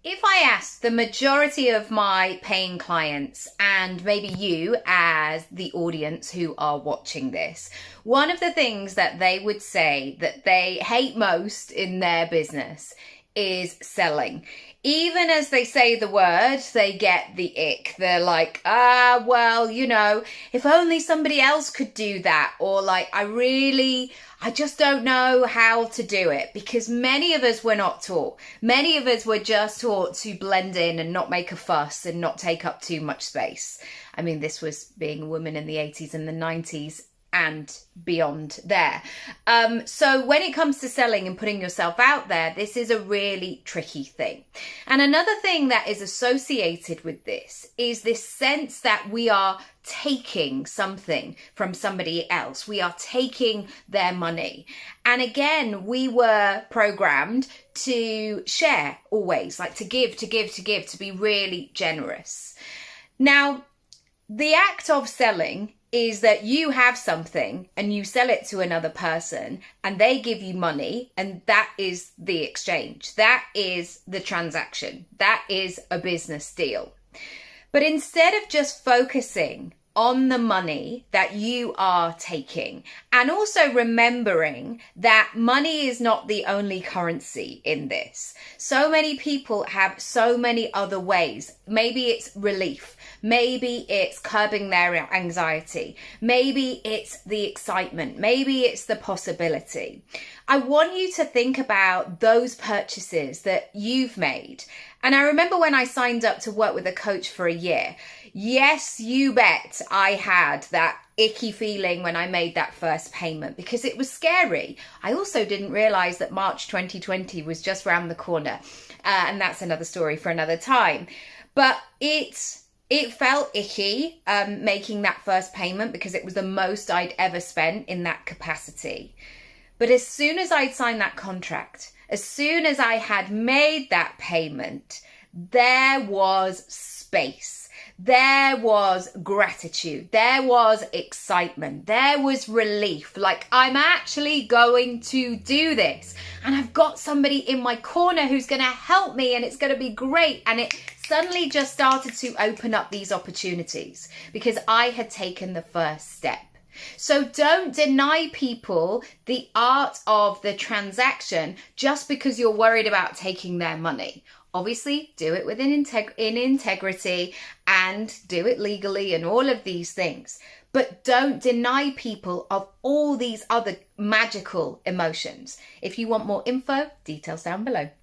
If I asked the majority of my paying clients, and maybe you as the audience who are watching this, one of the things that they would say that they hate most in their business is selling. Even as they say the word, they get the ick. They're like, well, if only somebody else could do that. Or like, I just don't know how to do it, because many of us were not taught. Many of us were just taught to blend in and not make a fuss and not take up too much space. I mean, this was being a woman in the 80s and the 90s and beyond there. So when it comes to selling and putting yourself out there, this is a really tricky thing. And another thing that is associated with this is this sense that we are taking something from somebody else. We are taking their money. And again, we were programmed to share always, like to give, to be really generous. Now, the act of selling is that you have something and you sell it to another person and they give you money, and that is the exchange. That is the transaction. That is a business deal. But instead of just focusing on the money that you are taking, and also remembering that money is not the only currency in this. So many people have so many other ways. Maybe it's relief. Maybe it's curbing their anxiety. Maybe it's the excitement. Maybe it's the possibility. I want you to think about those purchases that you've made. And I remember when I signed up to work with a coach for a year, yes, you bet I had that icky feeling when I made that first payment, because it was scary. I also didn't realize that March 2020 was just round the corner. And that's another story for another time. But it felt icky making that first payment, because it was the most I'd ever spent in that capacity. But as soon as I'd signed that contract, as soon as I had made that payment, there was space. There was gratitude. There was excitement. There was relief. Like, I'm actually going to do this. And I've got somebody in my corner who's going to help me, and it's going to be great. And it suddenly just started to open up these opportunities because I had taken the first step. So don't deny people the art of the transaction just because you're worried about taking their money. Obviously, do it in integrity and do it legally and all of these things. But don't deny people of all these other magical emotions. If you want more info, details down below.